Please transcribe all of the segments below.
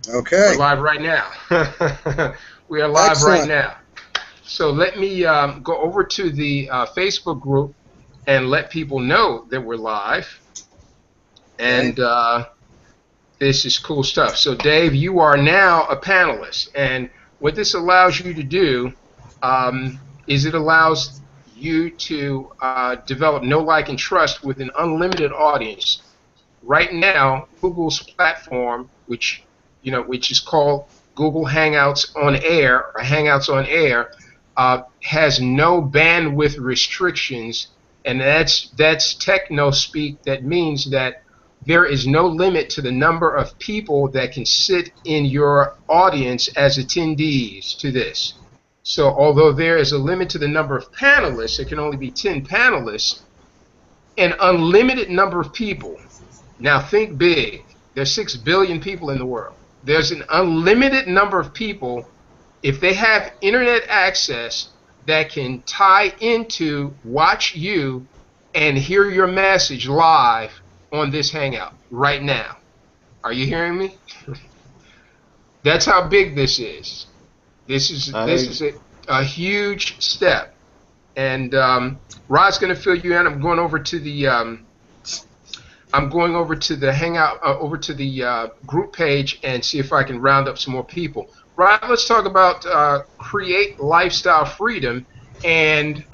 Okay. We're live right now. We are live right Excellent. now. So let me go over to the Facebook group and let people know that we're live. Okay. And this is cool stuff. So Dave, you are now a panelist. And what this allows you to do is it allows you to develop know, like, and trust with an unlimited audience. Right now, Google's platform, which is called Google Hangouts on Air or Hangouts on Air, has no bandwidth restrictions, and that's techno speak. That means that there is no limit to the number of people that can sit in your audience as attendees to this. So although there is a limit to the number of panelists, it can only be 10 panelists, an unlimited number of people. Now think big. There's 6 billion people in the world. There's an unlimited number of people, if they have internet access, that can tie into watch you and hear your message live on this Hangout right now. Are you hearing me? That's how big this is. This is a huge step. And Rod's going to fill you in. I'm going over to the Hangout, over to the group page, and see if I can round up some more people. Rod, let's talk about create lifestyle freedom and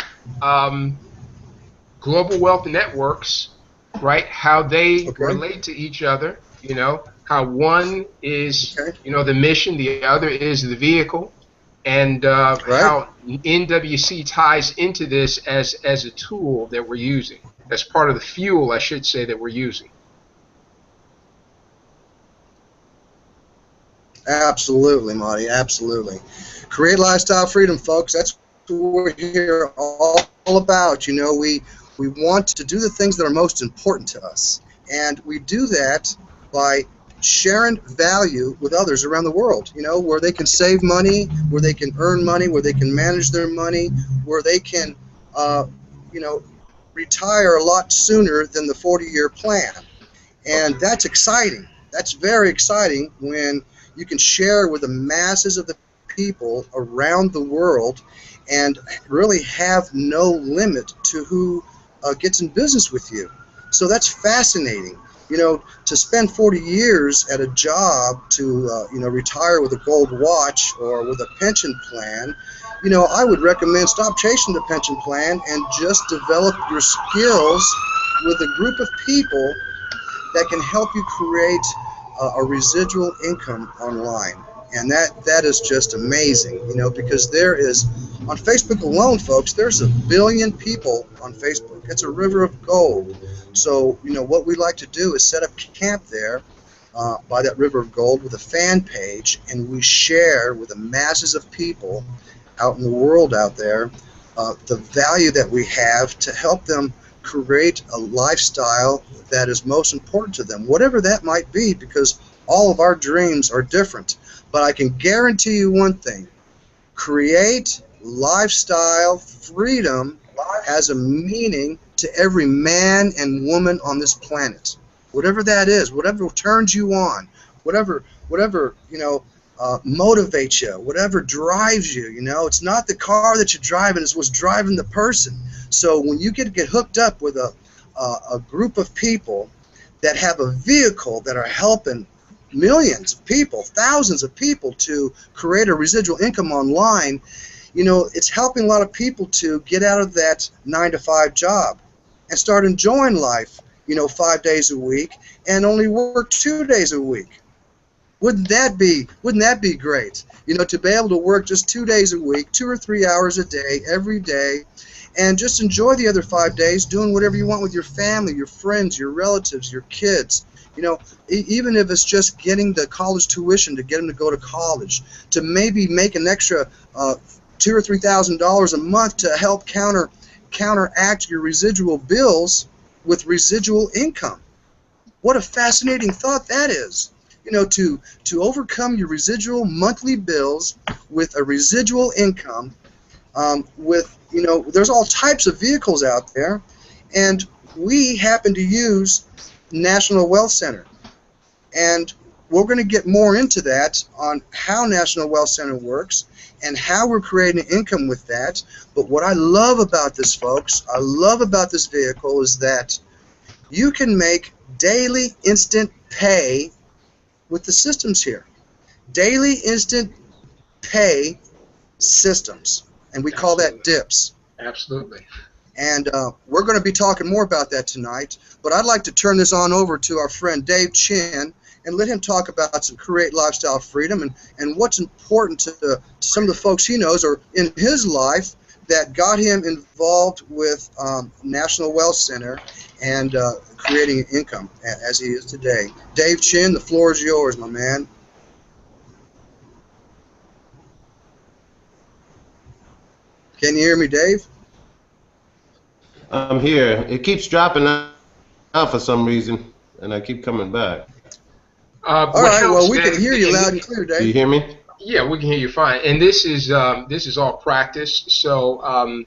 global wealth networks, right? How they Okay. relate to each other. How one is, Okay. the mission, the other is the vehicle, and Right. how NWC ties into this as a tool that we're using, as part of the fuel, I should say, that we're using. Absolutely, Marty. Absolutely. Create lifestyle freedom, folks. That's what we're here all about. We want to do the things that are most important to us, and we do that by sharing value with others around the world. Where they can save money, where they can earn money, where they can manage their money, where they can, you know, retire a lot sooner than the 40-year plan. And that's exciting. That's very exciting when you can share with the masses of the people around the world and really have no limit to who gets in business with you. So that's fascinating. To spend 40 years at a job to, retire with a gold watch or with a pension plan, I would recommend stop chasing the pension plan and just develop your skills with a group of people that can help you create a residual income online. And that is just amazing, because there is, on Facebook alone, folks, there's 1 billion people on Facebook. It's a river of gold. So, what we like to do is set up camp there by that river of gold with a fan page, and we share with the masses of people out in the world out there the value that we have to help them create a lifestyle that is most important to them, whatever that might be, because all of our dreams are different. But I can guarantee you one thing: create lifestyle freedom has a meaning to every man and woman on this planet. Whatever that is, whatever turns you on, whatever motivates you, whatever drives you. It's not the car that you're driving; it's what's driving the person. So when you get hooked up with a group of people that have a vehicle that are helping millions of people, thousands of people to create a residual income online, it's helping a lot of people to get out of that 9-to-5 job and start enjoying life, 5 days a week and only work 2 days a week. Wouldn't that be great? To be able to work just 2 days a week, 2 or 3 hours a day, every day, and just enjoy the other 5 days doing whatever you want with your family, your friends, your relatives, your kids. Even if it's just getting the college tuition to get them to go to college, to maybe make an extra $2,000 or $3,000 a month to help counteract your residual bills with residual income. What a fascinating thought that is. To overcome your residual monthly bills with a residual income, there's all types of vehicles out there, and we happen to use National Wealth Center. And we're going to get more into that on how National Wealth Center works and how we're creating income with that. But what I love about this, folks, I love about this vehicle is that you can make daily instant pay with the systems here. Daily instant pay systems, and we call that DIPS. Absolutely. And we're going to be talking more about that tonight, but I'd like to turn this on over to our friend Dave Chin and let him talk about some Create Lifestyle Freedom and what's important to some of the folks he knows or in his life that got him involved with National Wealth Center and creating income as he is today. Dave Chin, the floor is yours, my man. Can you hear me, Dave? I'm here. It keeps dropping out for some reason, and I keep coming back. All right. Well, we can hear you loud and clear, Dave. Do you hear me? Yeah, we can hear you fine. And this is all practice. So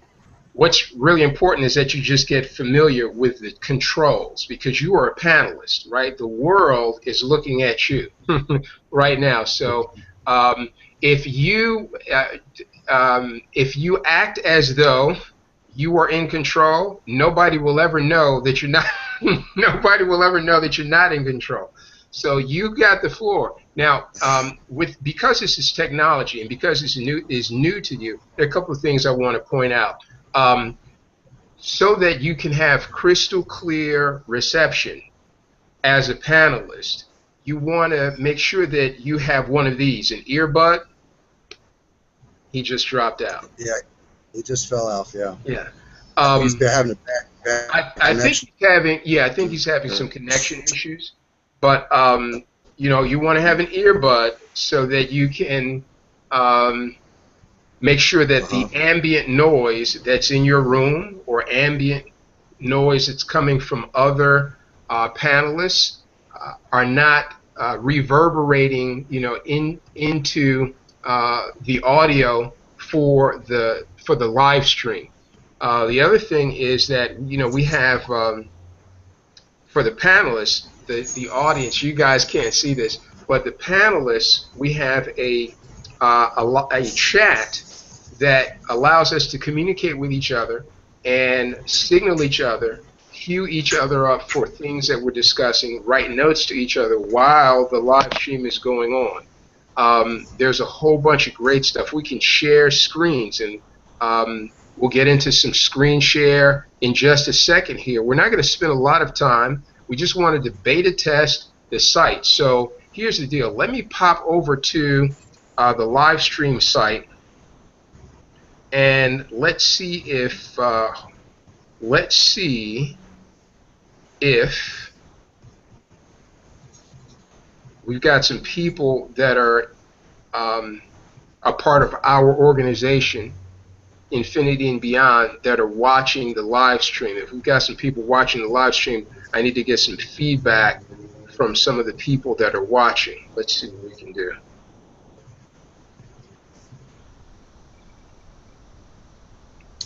what's really important is that you just get familiar with the controls because you are a panelist, right? The world is looking at you right now. So if you act as though you are in control, nobody will ever know that you're not. Nobody will ever know that you're not in control. So you got the floor now. Because this is technology and because it's new to you, there are a couple of things I want to point out. So that you can have crystal clear reception as a panelist, you want to make sure that you have one of these, an earbud. He just dropped out. Yeah, he just fell off. Yeah. Yeah. He's been having a bad I think he's having. Yeah, I think he's having some connection issues. But you know, you want to have an earbud so that you can make sure that the ambient noise that's in your room or ambient noise that's coming from other panelists are not reverberating, you know, into the audio for the live stream. The other thing is that, you know, we have for the panelists, the audience, you guys can't see this, but the panelists, we have a chat that allows us to communicate with each other and signal each other, cue each other up for things that we're discussing, write notes to each other while the live stream is going on. There's a whole bunch of great stuff. We can share screens, and we'll get into some screen share in just a second here. We're not going to spend a lot of time. We just wanted to beta test the site. So here's the deal. Let me pop over to the live stream site, and let's see if we've got some people that are a part of our organization, Infinity and Beyond, that are watching the live stream. If we've got some people watching the live stream, I need to get some feedback from some of the people that are watching. Let's see what we can do.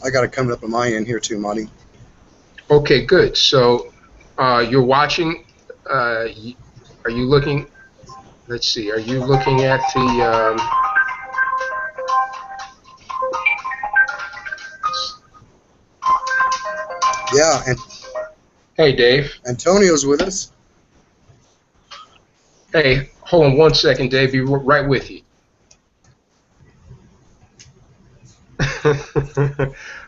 I got it coming up on my end here too, Monty. Okay, good. So you're watching. Are you looking? Let's see. Are you looking at the? Yeah, and Hey, Dave. Antonio's with us. Hey, hold on one second, Dave. Be right with you.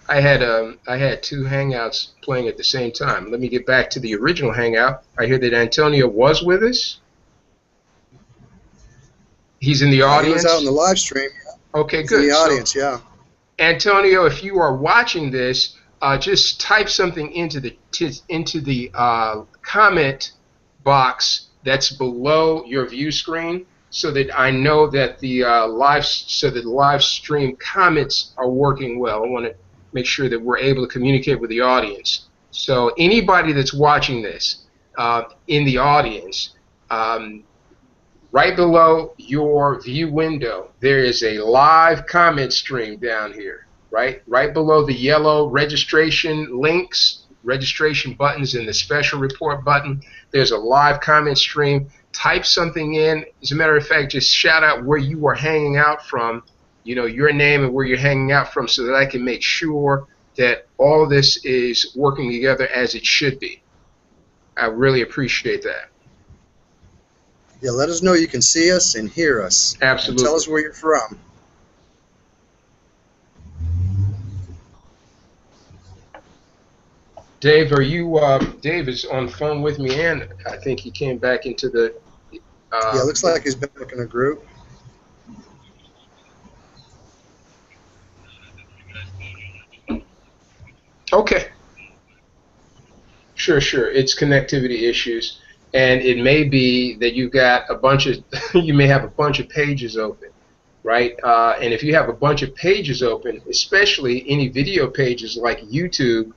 I had two Hangouts playing at the same time. Let me get back to the original Hangout. I hear that Antonio was with us. He's in the audience. He was out in the live stream. Okay, He's good. in the audience, yeah. Antonio, if you are watching this, just type something into the comment box that's below your view screen, so that I know that the live stream comments are working well. I want to make sure that we're able to communicate with the audience. So anybody that's watching this in the audience, right below your view window, there is a live comment stream down here. Right below the yellow registration links, registration buttons, and the special report button, there's a live comment stream. type something in. As a matter of fact, just shout out where you are hanging out from, your name and where you're hanging out from, so that I can make sure that all this is working together as it should be. I really appreciate that. Yeah, let us know you can see us and hear us. Absolutely. And tell us where you're from. Dave, Dave is on the phone with me, and I think he came back into the... yeah, looks like he's back in a group. Okay. Sure. It's connectivity issues, and it may be that you got a bunch of, you may have a bunch of pages open, right? And if you have a bunch of pages open, especially any video pages like YouTube,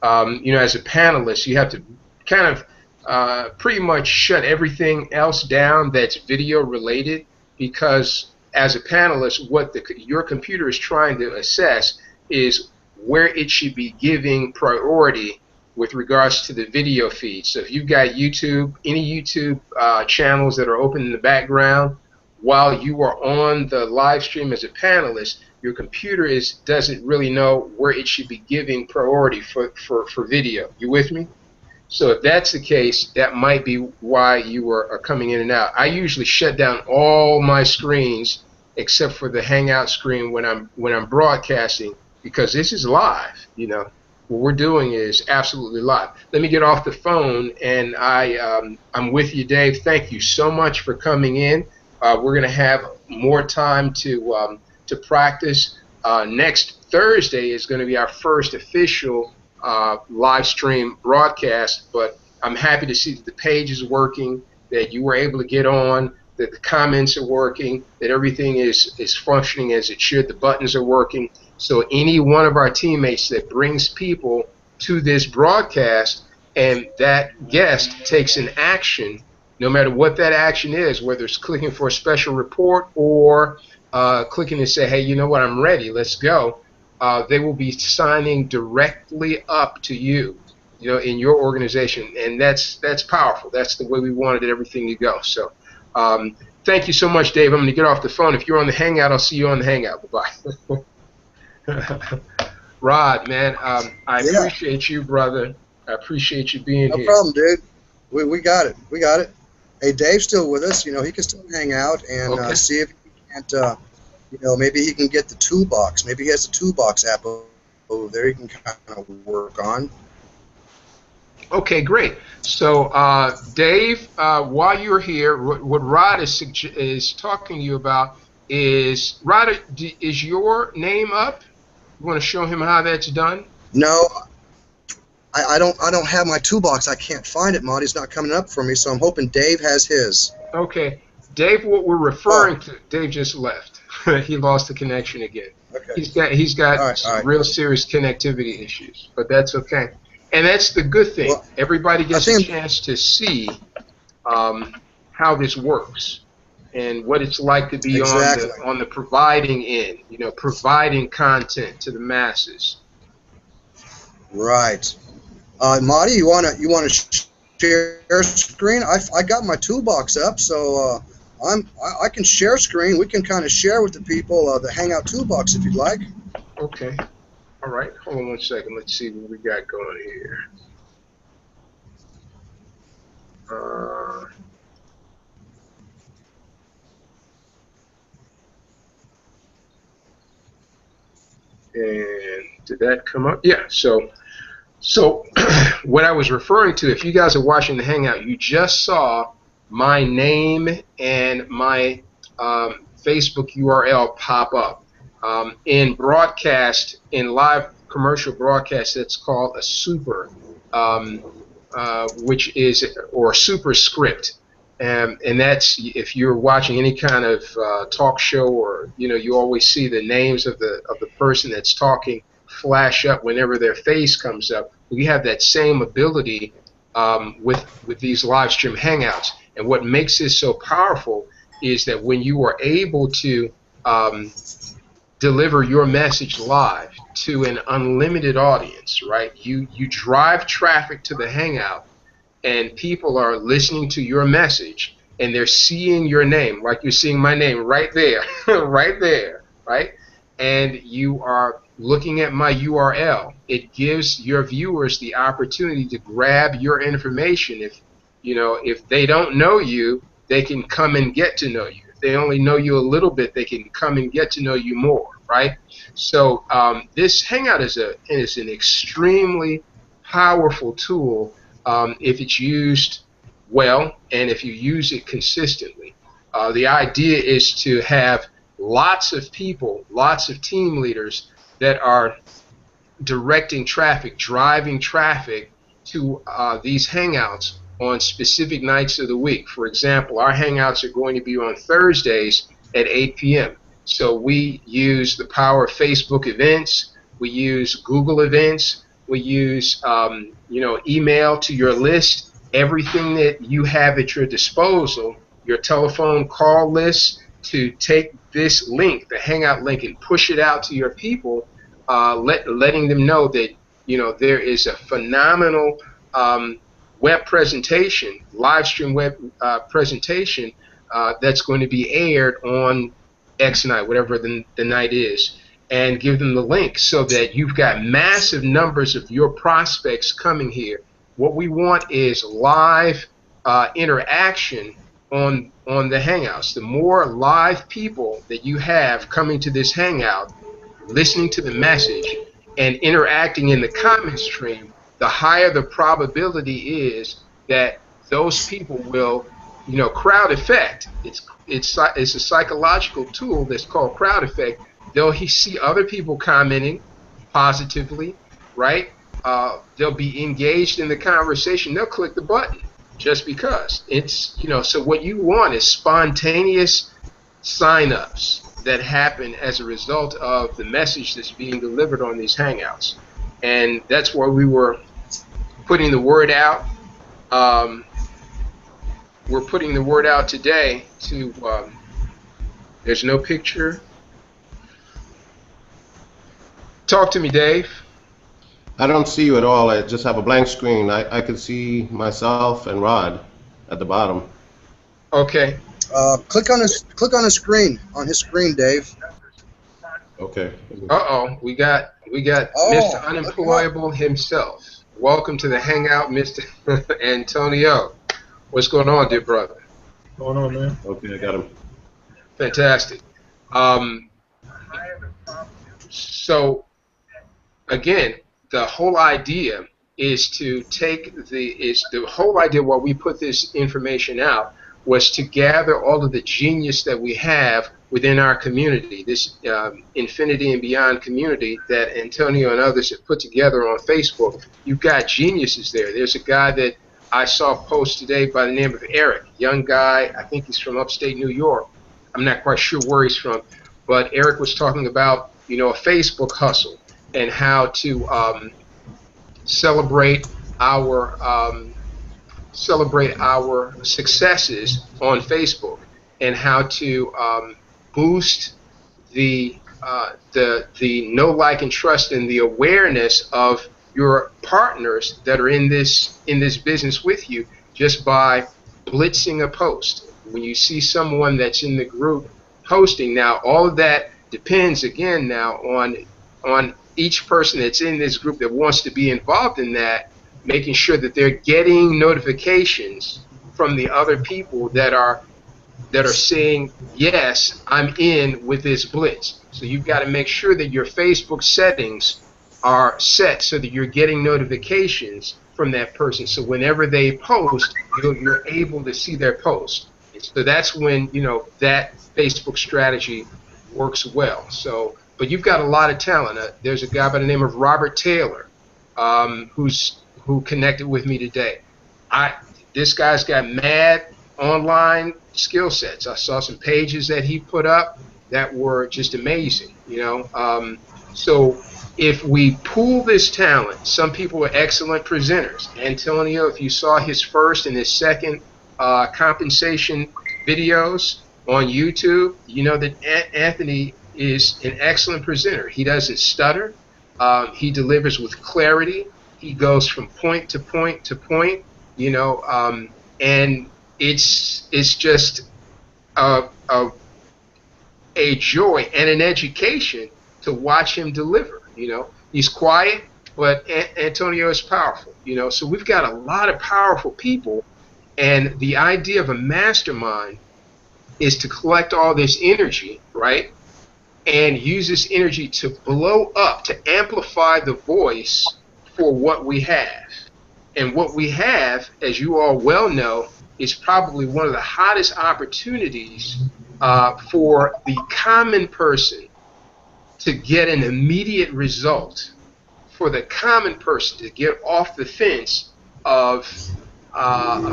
as a panelist, you have to kind of pretty much shut everything else down that's video related, because as a panelist, what your computer is trying to assess is where it should be giving priority with regards to the video feed. So if you've got YouTube, any YouTube channels that are open in the background while you are on the live stream as a panelist, your computer doesn't really know where it should be giving priority for video. You with me? So if that's the case, that might be why you are coming in and out. I usually shut down all my screens except for the Hangout screen when I'm broadcasting, because this is live. What we're doing is absolutely live. Let me get off the phone, and I'm with you, Dave. Thank you so much for coming in. We're going to have more time to practice. Next Thursday is going to be our first official live stream broadcast, but I'm happy to see that the page is working, that you were able to get on, that the comments are working, that everything is functioning as it should, the buttons are working. So any one of our teammates that brings people to this broadcast and that guest takes an action, no matter what that action is, whether it's clicking for a special report or clicking to say, hey, you know what, I'm ready, let's go, they will be signing directly up to you, in your organization. And that's powerful. That's the way we wanted everything to go. So thank you so much, Dave. I'm going to get off the phone. If you're on the Hangout, I'll see you on the Hangout. Bye-bye. Rod, man, I appreciate you, brother. I appreciate you being here. No problem, dude. We got it. We got it. Hey, Dave's still with us. He can still hang out and see if he can't, maybe he can get the toolbox. Maybe he has the toolbox app over there he can kind of work on. Okay, great. So, Dave, while you're here, what Rod is talking to you about is, Rod, is your name up? You want to show him how that's done? No, I don't have my toolbox. I can't find it, Monty. It's not coming up for me, so I'm hoping Dave has his. Okay. Dave, what we're referring to, Dave just left. He lost the connection again. Okay. He's got some real serious connectivity issues, but that's okay. And that's the good thing. Well, everybody gets a chance to see how this works and what it's like to be on the providing end, providing content to the masses. Right. Marty, you wanna share screen? I got my toolbox up, so I can share screen. We can kind of share with the people the Hangout toolbox if you'd like. Okay. All right. Hold on one second. Let's see what we got going here. And did that come up? Yeah. So what I was referring to, if you guys are watching the Hangout, you just saw my name and my Facebook URL pop up. In broadcast, in live commercial broadcast, that's called a super, which is, or super script. And that's, if you're watching any kind of talk show, or you always see the names of the person that's talking flash up whenever their face comes up. We have that same ability with these live stream hangouts. And what makes this so powerful is that when you are able to deliver your message live to an unlimited audience, right? You drive traffic to the Hangout, and people are listening to your message, and they're seeing your name, like you're seeing my name right there, right there, right? And you are looking at my URL. It gives your viewers the opportunity to grab your information. If they don't know you, they can come and get to know you. If they only know you a little bit, they can come and get to know you more, right? So this Hangout is an extremely powerful tool if it's used well and if you use it consistently. The idea is to have lots of people, lots of team leaders that are directing traffic, driving traffic to these Hangouts on specific nights of the week. For example, our Hangouts are going to be on Thursdays at 8 p.m. So we use the power of Facebook events. We use Google events. We use email to your list. Everything that you have at your disposal, your telephone call list, to take this link, the Hangout link, and push it out to your people, letting them know that there is a phenomenal web presentation, live stream web presentation that's going to be aired on X night, whatever the night is, and give them the link so that you've got massive numbers of your prospects coming here. What we want is live interaction on the Hangouts. The more live people that you have coming to this Hangout, listening to the message and interacting in the comment stream, the higher the probability is that those people will, crowd effect. It's a psychological tool that's called crowd effect. They'll see other people commenting positively, right? They'll be engaged in the conversation. They'll click the button just because. So what you want is spontaneous sign-ups that happen as a result of the message that's being delivered on these Hangouts. And that's where we were putting the word out. We're putting the word out today to, there's no picture. Talk to me, Dave. I don't see you at all. I just have a blank screen. I can see myself and Rod at the bottom. Okay. Click on his screen, Dave. Okay. Uh-oh, we got Mr. Unemployable himself. Welcome to the Hangout, Mr. Antonio. What's going on, dear brother? What's going on, man? Okay, I got him. Fantastic. So again, the whole idea is to the whole idea why we put this information out was to gather all of the genius that we have within our community, this Infinity and Beyond community that Antonio and others have put together on Facebook. You've got geniuses there. There's a guy that I saw post today by the name of Eric, young guy. I think he's from upstate New York. I'm not quite sure where he's from, but Eric was talking about a Facebook hustle and how to celebrate our successes on Facebook, and how to boost the know, like, and trust, and the awareness of your partners that are in this business with you, just by blitzing a post. When you see someone that's in the group posting, now all of that depends again now on each person that's in this group that wants to be involved in that, making sure that they're getting notifications from the other people that are saying, yes, I'm in with this blitz. So you've got to make sure that your Facebook settings are set so that you're getting notifications from that person. So whenever they post, you're able to see their post. So that's when that Facebook strategy works well. So, but you've got a lot of talent. There's a guy by the name of Robert Taylor who connected with me today. This guy's got mad online skill sets. I saw some pages that he put up that were just amazing. So if we pool this talent, some people are excellent presenters. Antonio, if you saw his first and his second compensation videos on YouTube, you know that Anthony is an excellent presenter. He doesn't stutter. He delivers with clarity. He goes from point to point to point, and it's just a joy and an education to watch him deliver. You know, he's quiet, but Antonio is powerful. You know, so we've got a lot of powerful people, and the idea of a mastermind is to collect all this energy, right, and use this energy to blow up, to amplify the voice for what we have. And what we have, as you all well know, is probably one of the hottest opportunities for the common person to get an immediate result, for the common person to get off the fence of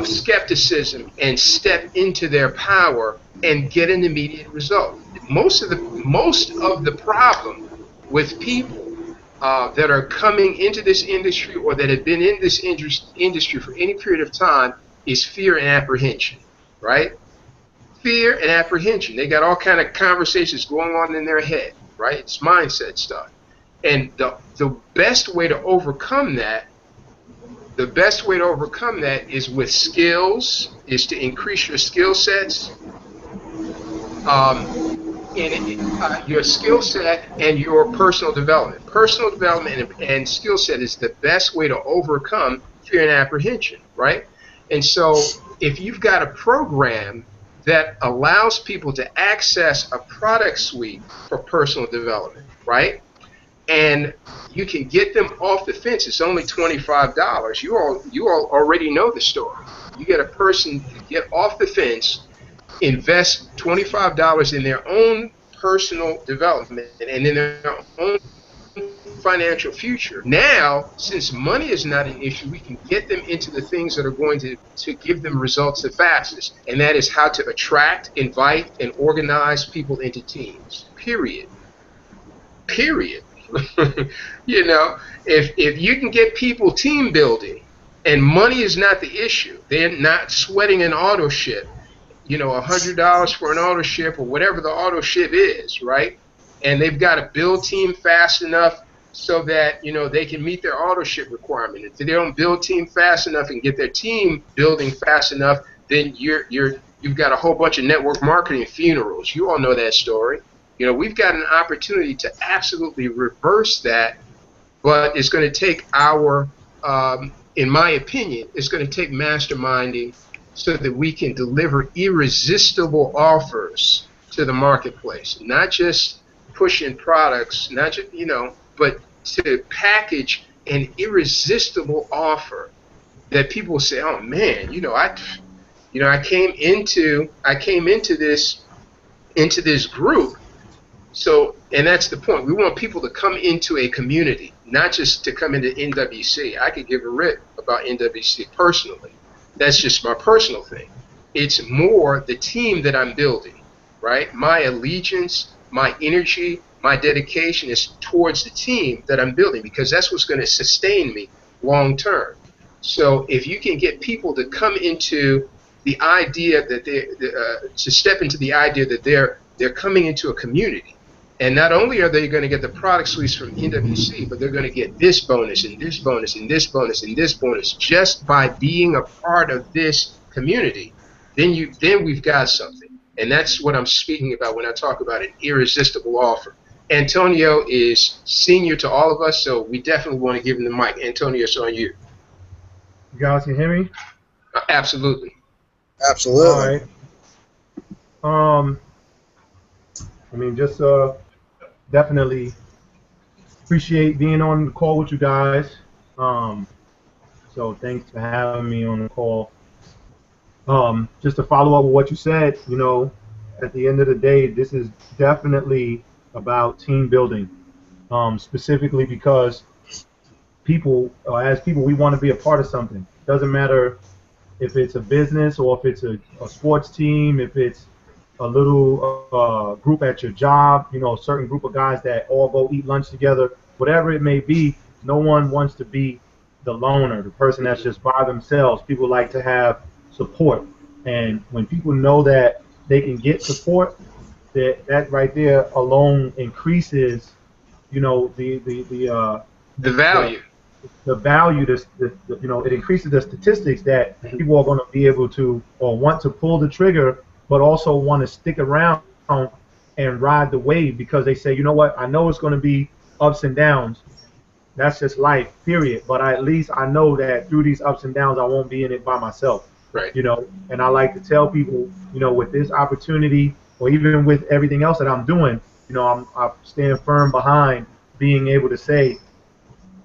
skepticism and step into their power and get an immediate result. Most of the problem with people that are coming into this industry or that have been in this industry for any period of time is fear and apprehension, right? Fear and apprehension. They got all kind of conversations going on in their head, right? It's mindset stuff. And the best way to overcome that, is with skills, is to increase your skill sets, your skill set and your personal development. Personal development and skill set is the best way to overcome fear and apprehension, right? And so if you've got a program that allows people to access a product suite for personal development, right? And you can get them off the fence. It's only $25. You all already know the story. You get a person to get off the fence, invest $25 in their own personal development and in their own financial future. Now, since money is not an issue, we can get them into the things that are going to give them results the fastest, and that is how to attract, invite, and organize people into teams. Period. You know, if you can get people team building and money is not the issue, they're not sweating an auto ship, you know, $100 for an auto ship or whatever the auto ship is, right? And they've got to build team fast enough so that, you know, they can meet their auto ship requirement. If they don't build team fast enough and get their team building fast enough, then you've got a whole bunch of network marketing funerals. You all know that story. You know, we've got an opportunity to absolutely reverse that, but it's going to take in my opinion, it's going to take masterminding so that we can deliver irresistible offers to the marketplace. Not just pushing products, not just, you know, but to package an irresistible offer that people say, oh man, I came into this group. So, and that's the point. We want people to come into a community, not just to come into NWC. I could give a rip about NWC personally. That's just my personal thing. It's more the team that I'm building, right? My allegiance, my energy, my dedication is towards the team that I'm building, because that's what's going to sustain me long term. So if you can get people to come into the idea that to step into the idea that they're coming into a community, and not only are they going to get the product suites from NWC, but they're going to get this bonus and this bonus and this bonus and this bonus just by being a part of this community, then we've got something. And that's what I'm speaking about when I talk about an irresistible offer. Antonio is senior to all of us, so we definitely want to give him the mic. Antonio, it's on you. You guys can hear me? Absolutely. Absolutely. All right. I mean, just definitely appreciate being on the call with you guys. So thanks for having me on the call. Just to follow up with what you said, you know, at the end of the day, this is definitely about team building, specifically because people, as people, we want to be a part of something. Doesn't matter if it's a business or if it's a sports team, if it's a little group at your job, you know, a certain group of guys that all go eat lunch together, whatever it may be. No one wants to be the loner, the person that's just by themselves. People like to have support, and when people know that they can get support, that right there alone increases, you know, the value. the value, you know, it increases the statistics that people are going to be able to or want to pull the trigger, but also want to stick around and ride the wave because they say, you know what, I know it's going to be ups and downs. That's just life, period. But at least I know that through these ups and downs, I won't be in it by myself. Right. You know, and I like to tell people, you know, with this opportunity or even with everything else that I'm doing, you know, I stand firm behind being able to say,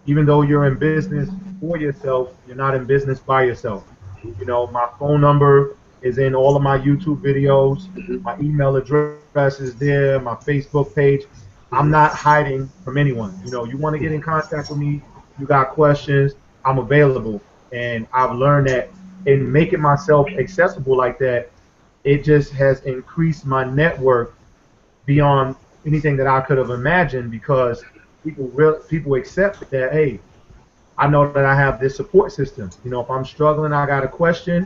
even though you're in business for yourself, you're not in business by yourself. You know, my phone number is in all of my YouTube videos. My email address is there. My Facebook page. I'm not hiding from anyone. You know, you want to get in contact with me, you got questions, I'm available. And I've learned that in making myself accessible like that, it just has increased my network beyond anything that I could have imagined because people accept that, hey, I know that I have this support system. You know, if I'm struggling, I got a question,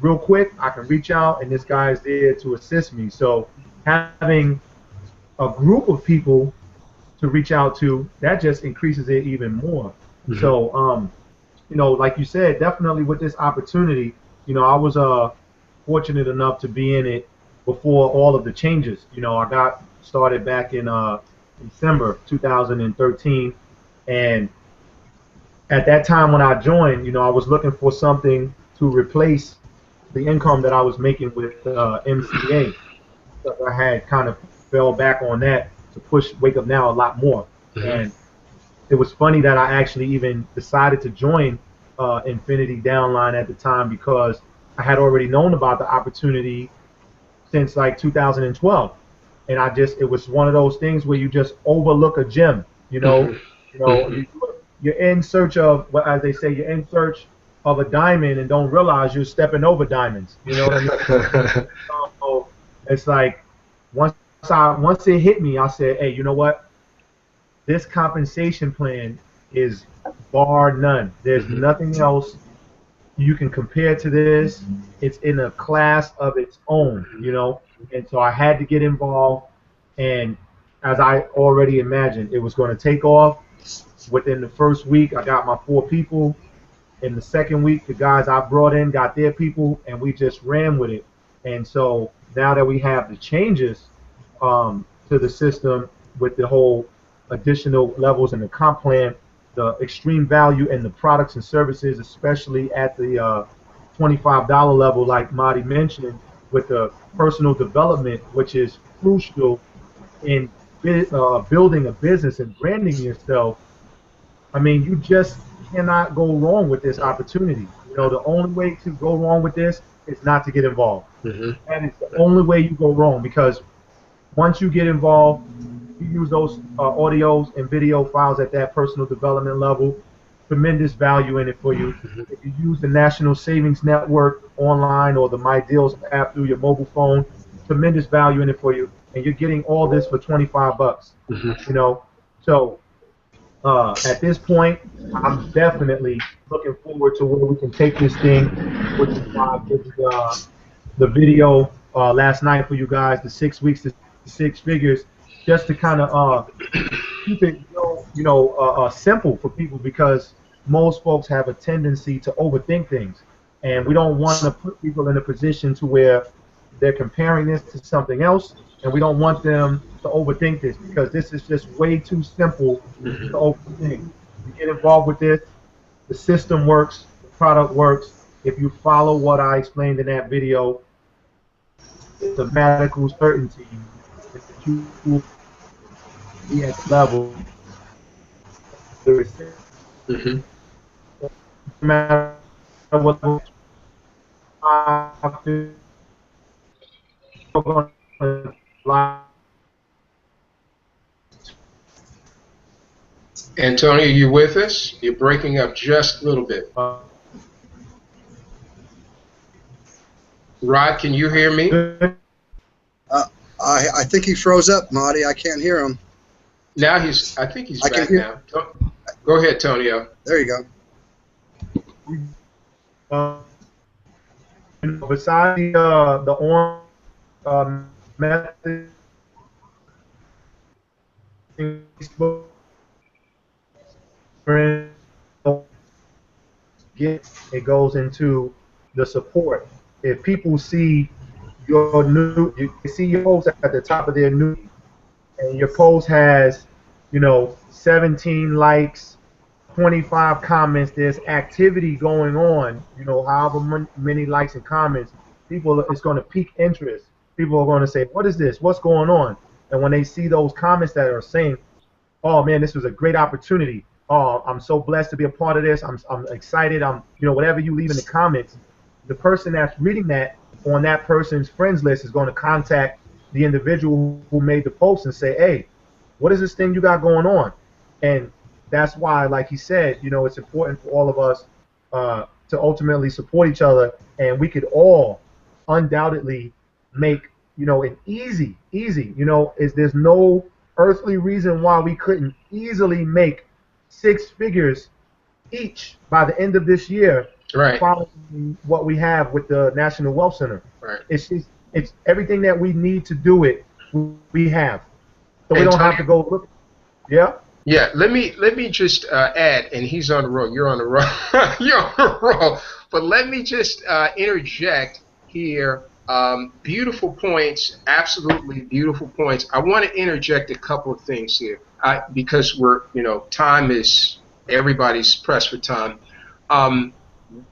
real quick, I can reach out, and this guy is there to assist me. So having a group of people to reach out to, that just increases it even more. So, you know, like you said, definitely with this opportunity, you know, I was fortunate enough to be in it before all of the changes. You know, I got started back in December 2013, and at that time when I joined, you know, I was looking for something to replace the income that I was making with MCA. So I had kind of fell back on that to push Wake Up Now a lot more. And it was funny that I actually even decided to join Infinity Downline at the time because I had already known about the opportunity since like 2012. And it was one of those things where you just overlook a gem, you know. You know, you're in search of, well, as they say, you're in search of a diamond and don't realize you're stepping over diamonds. You know what I mean? So it's like once it hit me, I said, hey, you know what? This compensation plan is bar none. There's nothing else you can compare to this. It's in a class of its own, you know. And so I had to get involved, and as I already imagined, it was going to take off. Within the first week, I got my 4 people. In the second week, the guys I brought in got their people, and we just ran with it. And so now that we have the changes to the system with the whole additional levels in the comp plan, the extreme value in the products and services, especially at the $25 level, like Marty mentioned, with the personal development, which is crucial in building a business and branding yourself. I mean, you just cannot go wrong with this opportunity. You know, the only way to go wrong with this is not to get involved. That is the only way you go wrong because once you get involved, you use those audios and video files at that personal development level, tremendous value in it for you. If you use the National Savings Network online or the My Deals app through your mobile phone, tremendous value in it for you. And you're getting all this for 25 bucks. You know, so at this point, I'm definitely looking forward to where we can take this thing, which is why I did the video last night for you guys, the 6 weeks to 6 figures, just to kind of keep it, simple for people because most folks have a tendency to overthink things, and we don't want to put people in a position to where they're comparing this to something else, and we don't want them to overthink this because this is just way too simple to overthink. You get involved with this, the system works, the product works. If you follow what I explained in that video, it's a medical certainty that you will be at the level. No matter what level, Antonio, you with us? You're breaking up just a little bit. Rod, can you hear me? I think he froze up, Marty. I can't hear him. Now I think he's back now. Go ahead, Tonio. There you go. Besides the orange method, Facebook, gift. It goes into the support. If people see your new, you see your post at the top of their news, and your post has, 17 likes, 25 comments, there's activity going on, however many likes and comments, people, it's going to pique interest. People are going to say, what is this? What's going on? And when they see those comments that are saying, oh man, this was a great opportunity. Oh, I'm so blessed to be a part of this. I'm excited. Whatever you leave in the comments, the person that's reading that on that person's friends list is going to contact the individual who made the post and say, hey, what is this thing you got going on? And that's why, like he said, it's important for all of us to ultimately support each other, and we could all undoubtedly make, an easy, there's no earthly reason why we couldn't easily make 6 figures each by the end of this year, Right. following what we have with the National Wealth Center. Right. It's everything that we need to do it, we have. So we And don't Tony, have to go look. Yeah? Yeah, let me just add, and he's on the roll. You're on the roll. You're on the roll. But let me just interject here. Beautiful points, absolutely beautiful points. I want to interject a couple of things here because time is, everybody's pressed for time.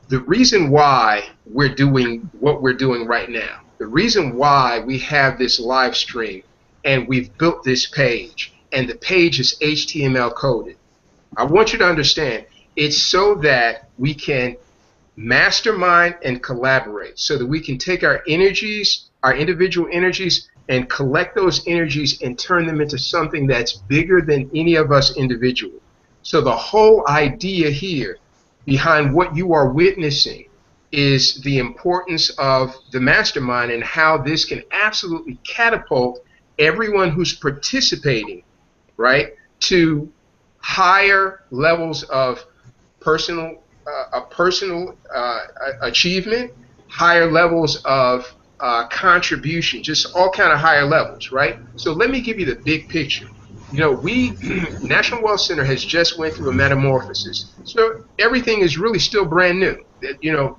The reason why we're doing what we're doing right now, the reason why we have this live stream and we've built this page, and the page is HTML coded. I want you to understand, it's so that we can mastermind and collaborate, so that we can take our energies, our individual energies, and collect those energies and turn them into something that's bigger than any of us individually. So the whole idea here behind what you are witnessing is the importance of the mastermind and how this can absolutely catapult everyone who's participating, right, to higher levels of personal achievement, higher levels of contribution, just all kind of higher levels, right? So let me give you the big picture. National Wealth Center has just went through a metamorphosis. So everything is really still brand new.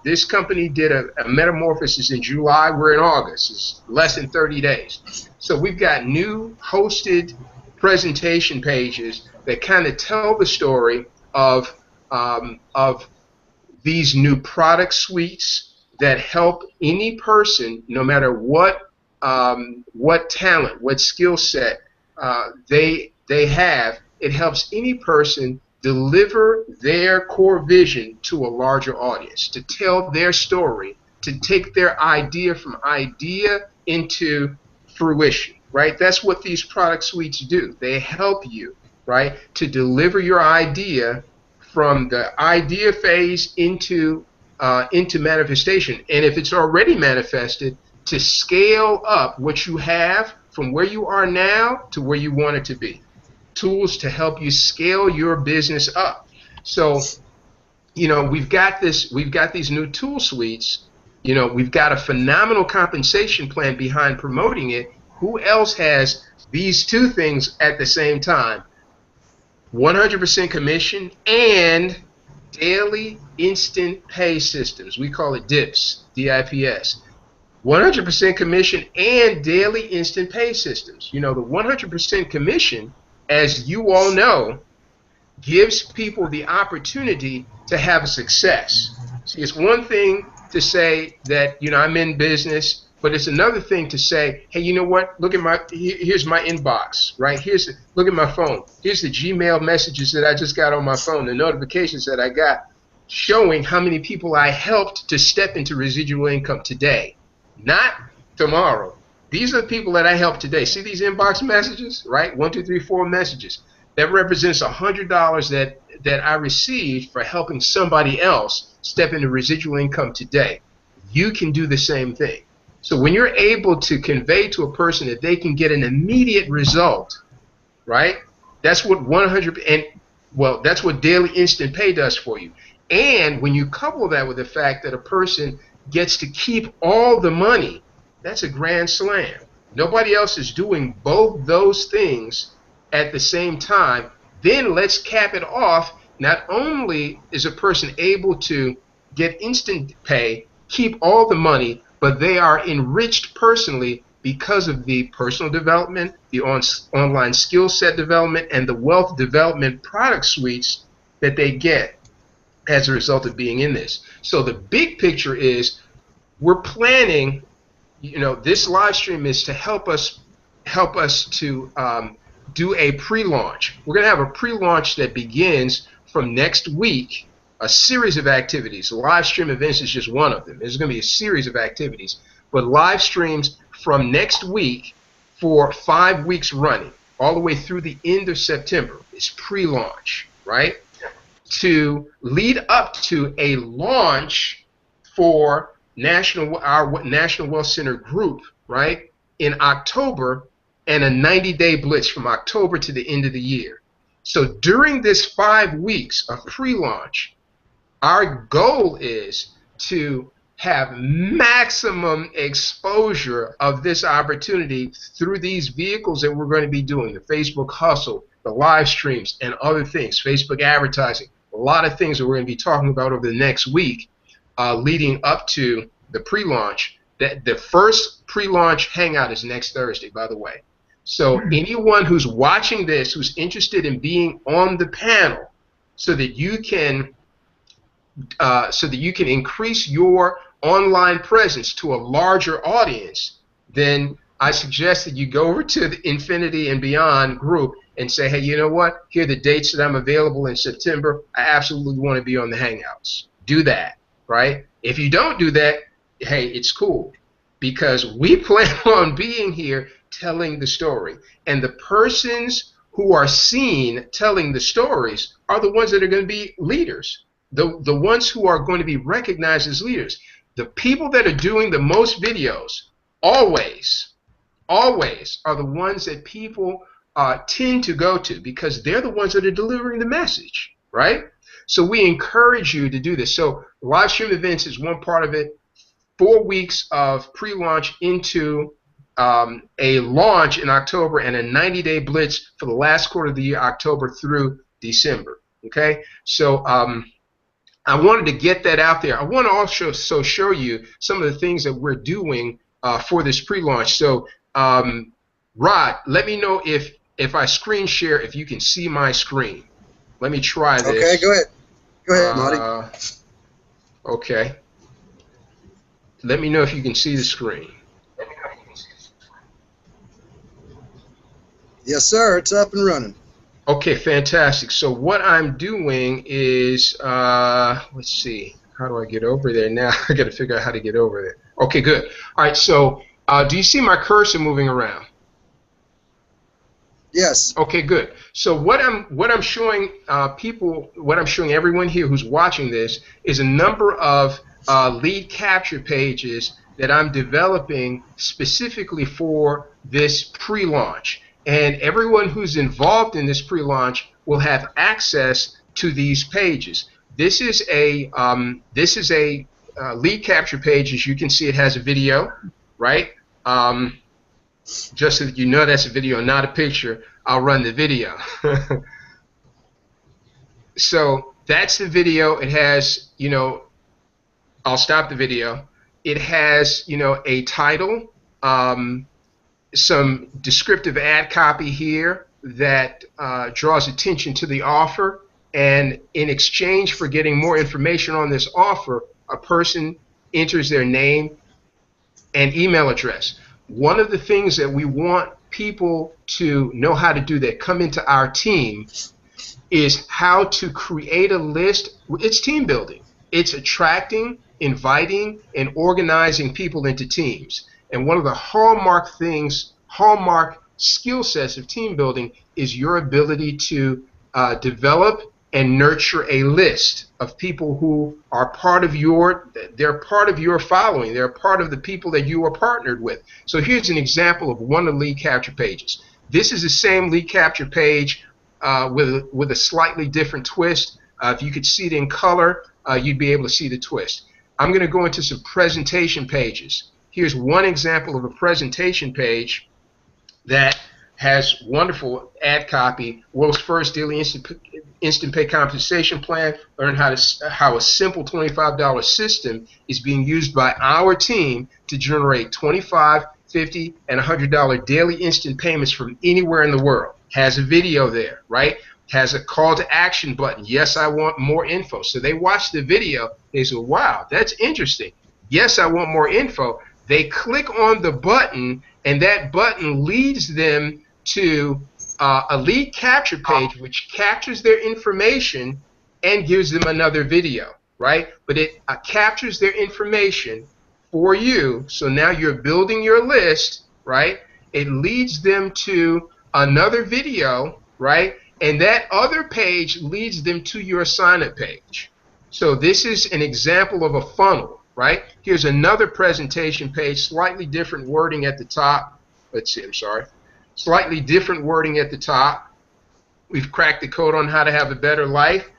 This company did a metamorphosis in July. We're in August. It's less than 30 days. So we've got new hosted presentation pages that kind of tell the story of these new product suites that help any person, no matter what talent, what skill set they have. It helps any person deliver their core vision to a larger audience, to tell their story, to take their idea from idea into fruition, right? That's what these product suites do. They help you, right, to deliver your idea from the idea phase into manifestation. And if it's already manifested, to scale up what you have from where you are now to where you want it to be. Tools to help you scale your business up. So, we've got these new tool suites. We've got a phenomenal compensation plan behind promoting it. Who else has these two things at the same time? 100% commission and daily instant pay systems. We call it DIPS, D-I-P-S. 100% commission and daily instant pay systems. The 100% commission, as you all know, gives people the opportunity to have a success. See, it's one thing to say that, I'm in business, but it's another thing to say, hey, you know what? Look at here's my inbox, right? Look at my phone. Here's the Gmail messages that I just got on my phone, the notifications that I got, showing how many people I helped to step into residual income today, not tomorrow. These are the people that I helped today. See these inbox messages, right? 1, 2, 3, 4 messages. That represents $100 that I received for helping somebody else step into residual income today. You can do the same thing. So when you're able to convey to a person that they can get an immediate result, right? That's what that's what daily instant pay does for you. And when you couple that with the fact that a person gets to keep all the money, that's a grand slam. Nobody else is doing both those things at the same time. Then let's cap it off. Not only is a person able to get instant pay, keep all the money, but they are enriched personally because of the personal development, the online skill set development, and the wealth development product suites that they get as a result of being in this. So the big picture is we're planning, this live stream is to help us to do a pre-launch. We're going to have a pre-launch that begins from next week, a series of activities. Live stream events is just one of them. There's going to be a series of activities, but live streams from next week for 5 weeks running, all the way through the end of September. It's pre-launch, right? To lead up to a launch for our National Wealth Center group, right, in October, and a 90-day blitz from October to the end of the year. So during this 5 weeks of pre-launch, our goal is to have maximum exposure of this opportunity through these vehicles that we're going to be doing, the Facebook Hustle, the live streams, and other things, Facebook advertising, a lot of things that we're going to be talking about over the next week leading up to the pre-launch. The first pre-launch hangout is next Thursday, by the way. So anyone who's watching this who's interested in being on the panel so that you can increase your online presence to a larger audience, then I suggest that you go over to the Infinity and Beyond group and say, hey, you know what? Here are the dates that I'm available in September. I absolutely want to be on the Hangouts. Do that, right? If you don't do that, hey, it's cool, because we plan on being here telling the story. And the persons who are seen telling the stories are the ones that are going to be leaders, the ones who are going to be recognized as leaders. The people that are doing the most videos always are the ones that people tend to go to, because they're the ones that are delivering the message, right? So we encourage you to do this. So live stream events is one part of it. 4 weeks of pre-launch into a launch in October, and a 90-day blitz for the last quarter of the year, October through December. Okay, so I wanted to get that out there. I want to also show you some of the things that we're doing for this pre-launch. So Rod, let me know if I screen share, if you can see my screen. Let me try this. Okay, go ahead. Go ahead, Marty. Okay. Let me know if you can see the screen. Yes, sir. It's up and running. Okay, fantastic. So what I'm doing is, let's see. How do I get over there now? I got to figure out how to get over there. Okay, good. All right. So do you see my cursor moving around? Yes. Okay, good. So what I'm showing people, what I'm showing everyone here who's watching this, is a number of lead capture pages that I'm developing specifically for this pre-launch. And everyone who's involved in this pre-launch will have access to these pages. This is a lead capture page. As you can see, it has a video, right? Just so that you know that's a video, not a picture, I'll run the video. So that's the video. It has, I'll stop the video. It has, a title, some descriptive ad copy here that draws attention to the offer, and in exchange for getting more information on this offer, a person enters their name and email address. One of the things that we want people to know how to do that come into our team is how to create a list. It's team building. It's attracting, inviting, and organizing people into teams. And one of the hallmark skill sets of team building is your ability to develop and nurture a list of people who are part of they're part of your following. They're part of the people that you are partnered with. So here's an example of one of the lead capture pages. This is the same lead capture page with a slightly different twist. If you could see it in color, you'd be able to see the twist. I'm going to go into some presentation pages. Here's one example of a presentation page that has wonderful ad copy. World's first daily instant pay compensation plan. Learn how a simple $25 system is being used by our team to generate $25, $50, and $100 daily instant payments from anywhere in the world. Has a video there, right? Has a call to action button. Yes, I want more info. So they watch the video. They say, wow, that's interesting. Yes, I want more info. They click on the button, and that button leads them to a lead capture page, which captures their information and gives them another video, right? But it captures their information for you. So now you're building your list, right? It leads them to another video, right? And that other page leads them to your sign-up page. So this is an example of a funnel, right? Here's another presentation page, slightly different wording at the top. Let's see, I'm sorry. Slightly different wording at the top. We've cracked the code on how to have a better life.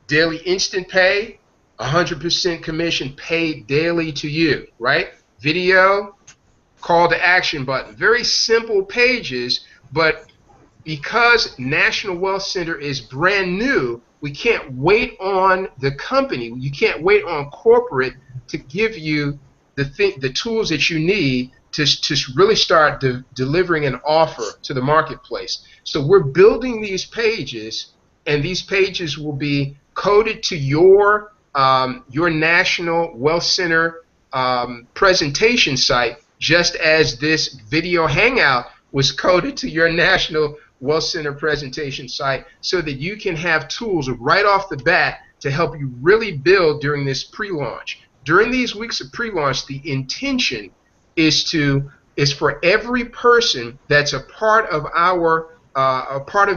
Daily instant pay, 100% commission paid daily to you, right? Video, call to action button. Very simple pages, but because National Wealth Center is brand new, we can't wait on the company. You can't wait on corporate to give you the tools that you need to really start delivering an offer to the marketplace. So we're building these pages, and these pages will be coded to your National Wealth Center presentation site, just as this video hangout was coded to your National Wealth Center presentation site, so that you can have tools right off the bat to help you really build during this pre-launch. During these weeks of pre-launch, the intention is for every person that's a part of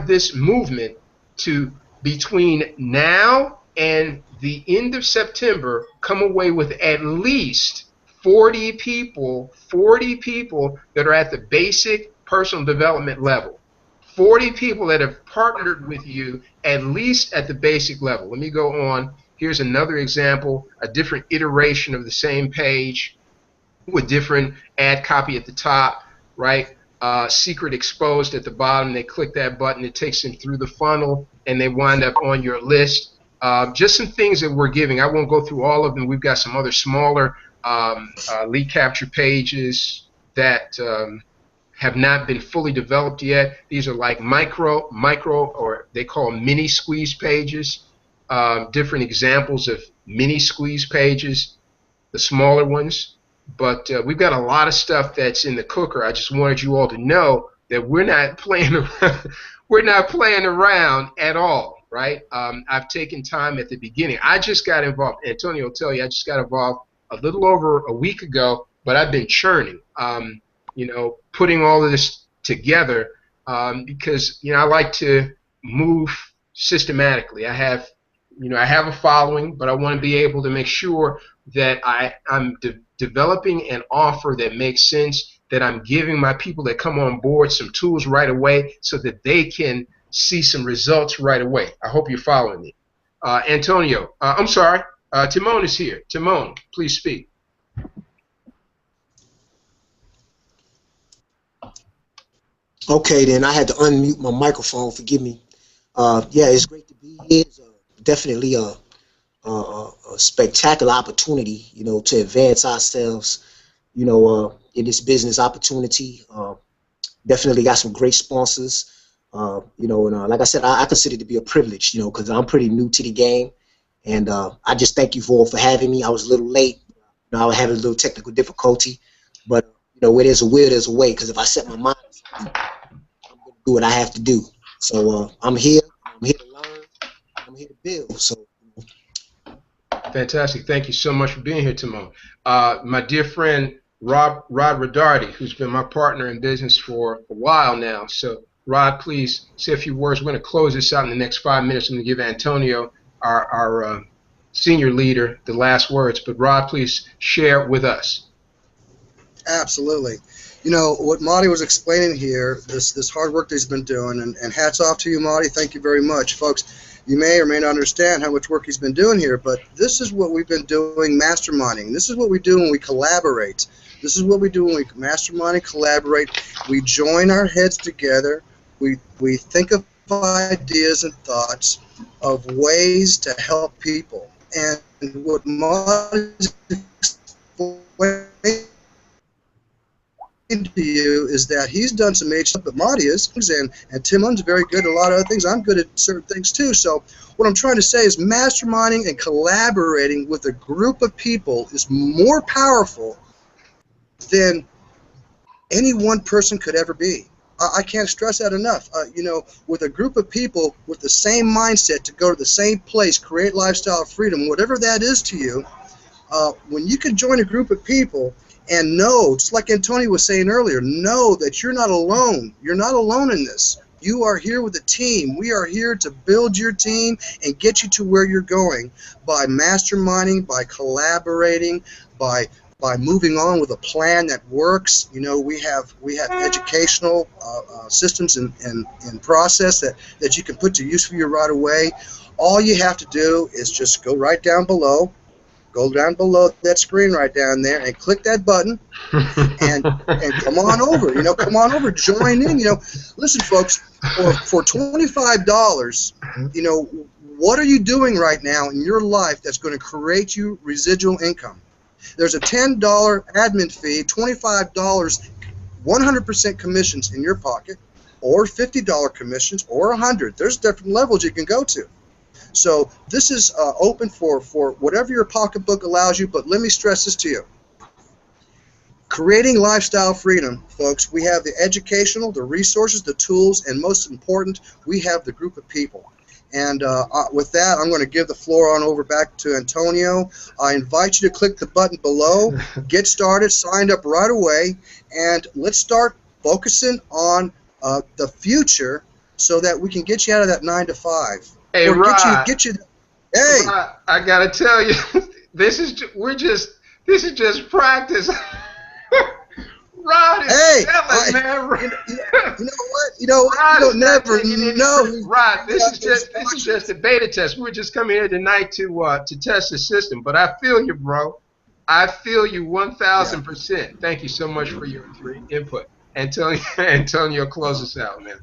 this movement to, between now and the end of September, come away with at least 40 people that are at the basic personal development level. 40 people that have partnered with you at least at the basic level. Let me go on. Here's another example, a different iteration of the same page with different ad copy at the top, right? Secret exposed at the bottom. They click that button. It takes them through the funnel, and they wind up on your list. Just some things that we're giving. I won't go through all of them. We've got some other smaller lead capture pages that have not been fully developed yet. These are like micro, or they call them mini squeeze pages. Different examples of mini squeeze pages, the smaller ones. But we've got a lot of stuff that's in the cooker. I just wanted you all to know that we're not playing around. We're not playing around at all, right? I've taken time at the beginning. I just got involved. Antonio will tell you, I just got involved a little over a week ago, but I've been churning, putting all of this together because, I like to move systematically. I have a following, but I want to be able to make sure that I'm developing an offer that makes sense, that I'm giving my people that come on board some tools right away so that they can see some results right away. I hope you're following me. Antonio, I'm sorry, Timon is here. Timon, please speak. Okay, then I had to unmute my microphone. Forgive me. Yeah, it's great to be here. It's definitely a spectacular opportunity, to advance ourselves, in this business opportunity. Definitely got some great sponsors, and like I said, I consider it to be a privilege, because I'm pretty new to the game, and I just thank you all for having me. I was a little late. I was having a little technical difficulty, but where there's a will, there's a way. Because if I set my mind, I'm going to do what I have to do. So I'm here. I'm here to learn. I'm here to build. So. Fantastic. Thank you so much for being here, Timon. My dear friend Rod Rodardi, who's been my partner in business for a while now. So, Rod, please say a few words. We're going to close this out in the next 5 minutes. I'm going to give Antonio, our senior leader, the last words. But, Rod, please share with us. Absolutely. You know, what Marty was explaining here, this hard work that he's been doing, and hats off to you, Marty. Thank you very much. Folks, you may or may not understand how much work he's been doing here, but this is what we've been doing, masterminding. This is what we do when we collaborate. This is what we do when we mastermind and collaborate. We join our heads together. We think of ideas and thoughts of ways to help people. And what Marty's explaining to you is that he's done some major stuff, but Marty is, and Tim Hunn's very good at a lot of other things. I'm good at certain things too. So what I'm trying to say is masterminding and collaborating with a group of people is more powerful than any one person could ever be. I can't stress that enough. You know, with a group of people with the same mindset to go to the same place, create lifestyle freedom, whatever that is to you, when you can join a group of people and know, just like Antonio was saying earlier, know that you're not alone. You're not alone in this. You are here with a team. We are here to build your team and get you to where you're going by masterminding, by collaborating, by moving on with a plan that works. You know, we have educational systems and process that you can put to use for you right away. All you have to do is just go right down below. Go down below that screen right down there and click that button and come on over. You know, come on over, join in. You know, listen, folks, for $25, you know, what are you doing right now in your life that's going to create you residual income? There's a $10 admin fee, $25 100% commissions in your pocket, or $50 commissions, or $100. There's different levels you can go to. So this is open for whatever your pocketbook allows you, but let me stress this to you. Creating lifestyle freedom, folks, we have the educational, the resources, the tools, and most important, we have the group of people. And with that, I'm going to give the floor on over back to Antonio. I invite you to click the button below, get started, signed up right away, and let's start focusing on the future so that we can get you out of that 9 to 5. Hey, or Rod, get you. Hey, Rod, I gotta tell you, this is just practice. Rod is selling, man. You know what? You know what? You don't never know. Rod, this is just a beta test. We're just coming here tonight to test the system. But I feel you, bro. I feel you 1,000%. Thank you so much for your input. Antonio, close us out, man.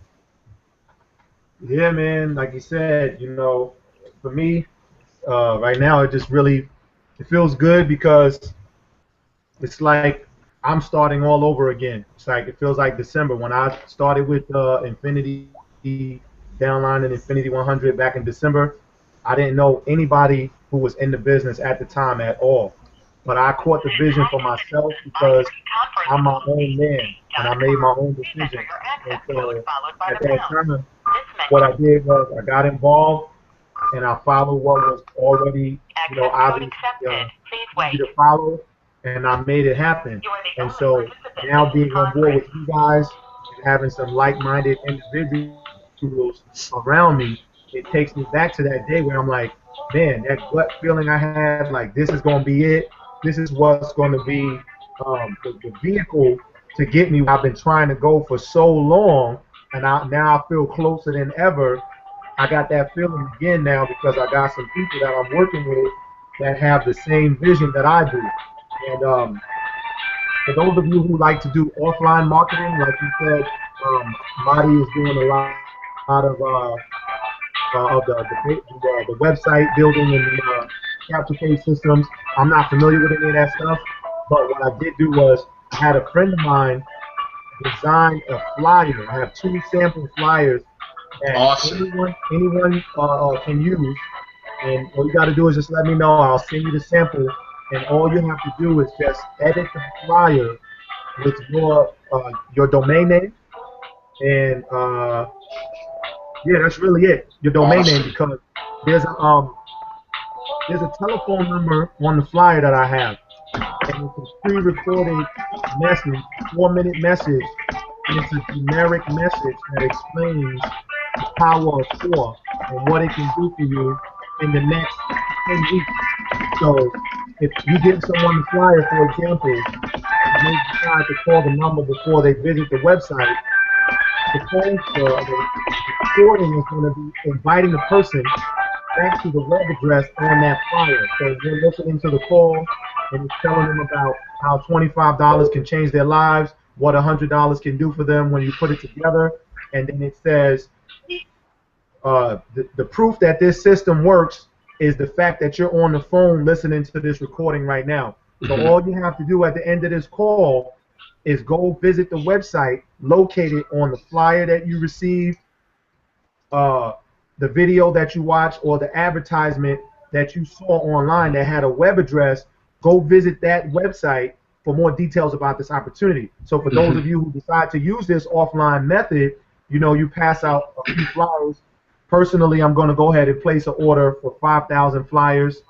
Yeah, man. Like you said, you know, for me, right now it just really it feels good because it's like I'm starting all over again. It's like it feels like December when I started with Infinity Downline and Infinity 100 back in December. I didn't know anybody who was in the business at the time at all. But I caught the vision for myself because I'm my own man and I made my own decisions. And so at that time, what I did was I got involved and I followed what was already, you know, obviously easy to follow, and I made it happen. And so now being on board with you guys and having some like-minded individuals around me, it takes me back to that day where I'm like, man, that gut feeling I had, like this is going to be it. This is what's going to be the vehicle to get me where I've been trying to go for so long, and now I feel closer than ever. I got that feeling again now because I got some people that I'm working with that have the same vision that I do. And for those of you who like to do offline marketing, like you said, Marty is doing a lot of the website building and the capture page systems. I'm not familiar with any of that stuff, but what I did do was I had a friend of mine design a flyer. I have 2 sample flyers that anyone can use, and all you got to do is just let me know. I'll send you the sample, and all you have to do is just edit the flyer with your domain name, and yeah, that's really it. Your domain name, because there's a telephone number on the flyer that I have, and it's a pre-recorded message, 4-minute message, and it's a generic message that explains the power of 4 and what it can do for you in the next 10 weeks. So if you give someone the flyer, for example, may decide to call the number before they visit the website, the recording is going to be inviting the person back to the web address on that flyer. So we're listening to the call and it's telling them about how $25 can change their lives, what $100 can do for them when you put it together, and then it says the proof that this system works is the fact that you're on the phone listening to this recording right now. So all you have to do at the end of this call is go visit the website located on the flyer that you received, the video that you watched, or the advertisement that you saw online that had a web address. Go visit that website for more details about this opportunity. So for those of you who decide to use this offline method, you pass out a few flyers. Personally, I'm going to go ahead and place an order for 5,000 flyers,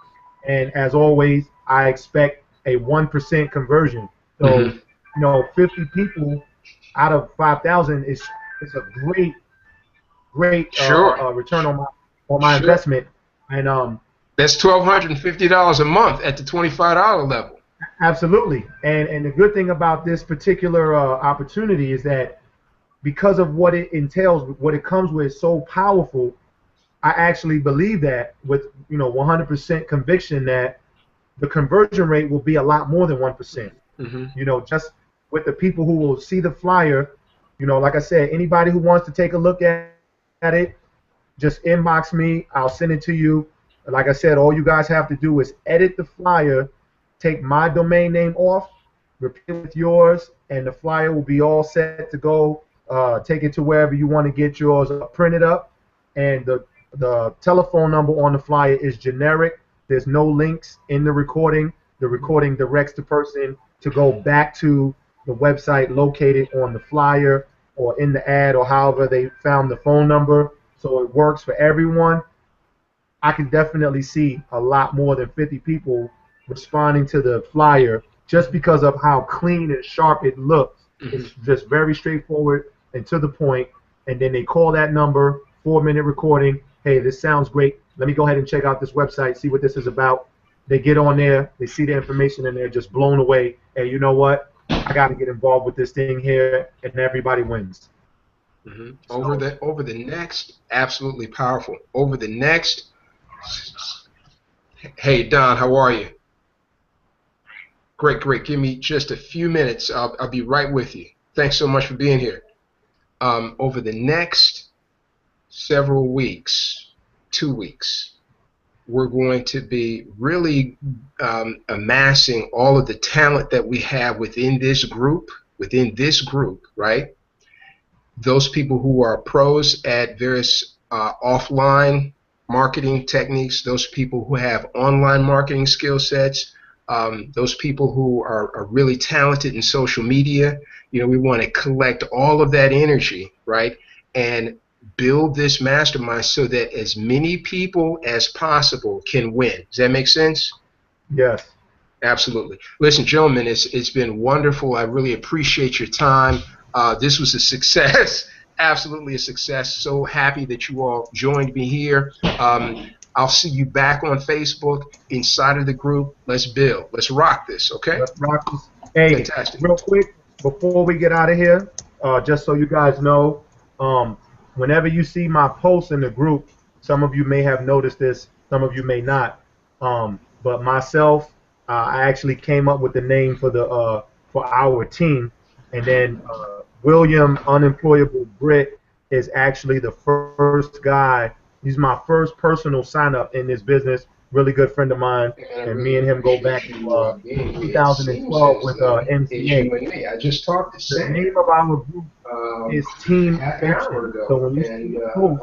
and as always, I expect a 1% conversion. So, 50 people out of 5,000 is a great return on my investment, and that's $1,250 a month at the $25 level. Absolutely, and the good thing about this particular opportunity is that because of what it entails, what it comes with, is so powerful. I actually believe that with 100% conviction that the conversion rate will be a lot more than 1%. Just with the people who will see the flyer, like I said, anybody who wants to take a look at it, just inbox me. I'll send it to you. Like I said, all you guys have to do is edit the flyer, take my domain name off, replace it with yours, and the flyer will be all set to go. Take it to wherever you want to get yours printed up, and the telephone number on the flyer is generic. There's no links in the recording. The recording directs the person to go back to the website located on the flyer or in the ad or however they found the phone number. So it works for everyone. I can definitely see a lot more than 50 people responding to the flyer just because of how clean and sharp it looks. It's just very straightforward and to the point, and then they call that number, 4-minute recording. Hey, this sounds great. Let me go ahead and check out this website, see what this is about. They get on there, they see the information, and they're just blown away. Hey, you know what? I got to get involved with this thing here, and everybody wins. Over the next, absolutely powerful. Over the next, hey Don, how are you? Great. Give me just a few minutes. I'll be right with you. Thanks so much for being here. Over the next several weeks, 2 weeks, we're going to be really amassing all of the talent that we have within this group, right? Those people who are pros at various offline marketing techniques, those people who have online marketing skill sets, those people who are really talented in social media. We want to collect all of that energy, right, and build this mastermind so that as many people as possible can win. Does that make sense? Yes. Absolutely. Listen, gentlemen, it's been wonderful. I really appreciate your time. This was a success, absolutely a success. So happy that you all joined me here. I'll see you back on Facebook, inside of the group. Let's build. Let's rock this, okay? Let's rock this. Hey, fantastic. Real quick, before we get out of here, just so you guys know, whenever you see my posts in the group, some of you may have noticed this, some of you may not. But myself, I actually came up with the name for our team, and then William Unemployable Brit is actually the first guy. He's my first personal sign up in this business. Really good friend of mine, and me and him go back to 2012 with MCA. I just talked to Sam. The name of our group is Team Action. So when you see the post,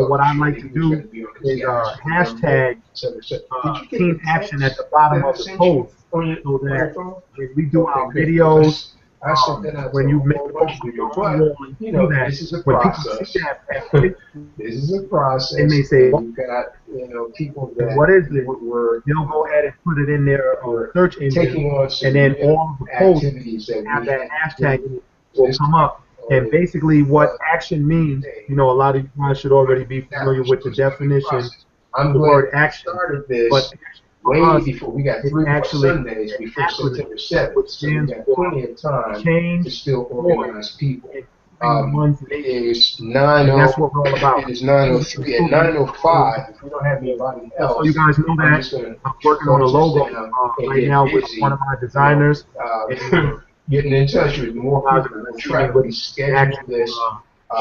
what I like to do is hashtag Team Action at the bottom of the post, so that when we do our videos, when you make posts, this is a process. This is a process. They may say, you've got, people that what is it? They'll go ahead and put it in their search engine, and then all of the posts have that hashtag will come up. And basically, what action means, a lot of you guys should already be familiar with the definition of the word action. But for way us, before. We got it's 3 more actually Sundays an before acronym, September 7th, which so we stands got for plenty of time to Change still Forward organize people. in Improving One's It Nation. is And 9:00. that's what we're all about. It is 9:03. At 9:05, if we don't have anybody Just so you else, guys know I'm that just going to I'm working on a close logo this down and right get now with busy. one of my designers. And Getting in touch with more guys people. are We'll gonna see try me to with reschedule actual this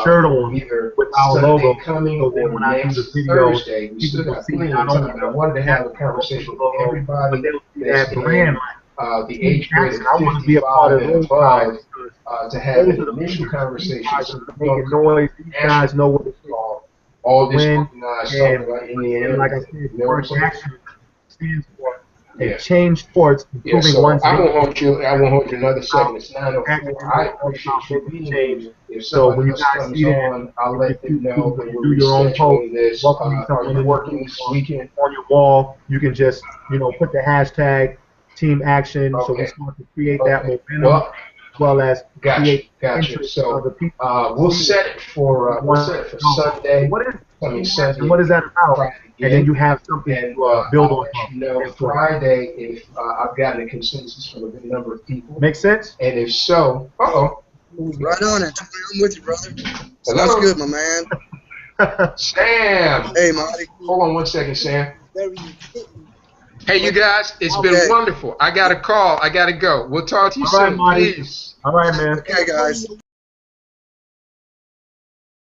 shirt for on either with our Sunday logo. coming So then or when I do the next videos, Thursday. We people still will got see plenty not of only time. I wanted to have a the conversation with logo, but everybody they'll see that's that brand in the Team age grade Action. of I want to be a part 55 of and those guys above because to have those an are the initial leaders. These conversation. guys So are we go making through noise. These guys know what it's called all to this win. organized And talking about again, Indiana. like I said, You the know what I'm word saying? action stands for a Yeah. change towards Yeah, improving so one's I won't nation. hold you. I won't hold you another second. It's Action 9:04. is I all appreciate about you making being change. here. If So when somebody you else guys comes see that, on, I'll let them know that we're do your own post, rescheduling this. welcoming Are someone you in working this weekend? on your wall, you can just put the hashtag Team Action. So we Okay. start to create that Okay. momentum, Well, as well as create gotcha. interest of the So people. we'll set it for Sunday. What is Coming Team Action? Sunday. What is that about? Friday And then again. you have something And to build I'll on let top. you know Friday if I've gotten a consensus from a good number of people. Make sense? And if so, Right on it. I'm with you, brother. Hello? Sounds good, my man. Sam. Hey, Marty. Hold on 1 second, Sam. Hey, you guys, it's been wonderful. I got a call. I got to go. We'll talk to you All right, soon. Marty. Peace. All right, man. Okay, guys.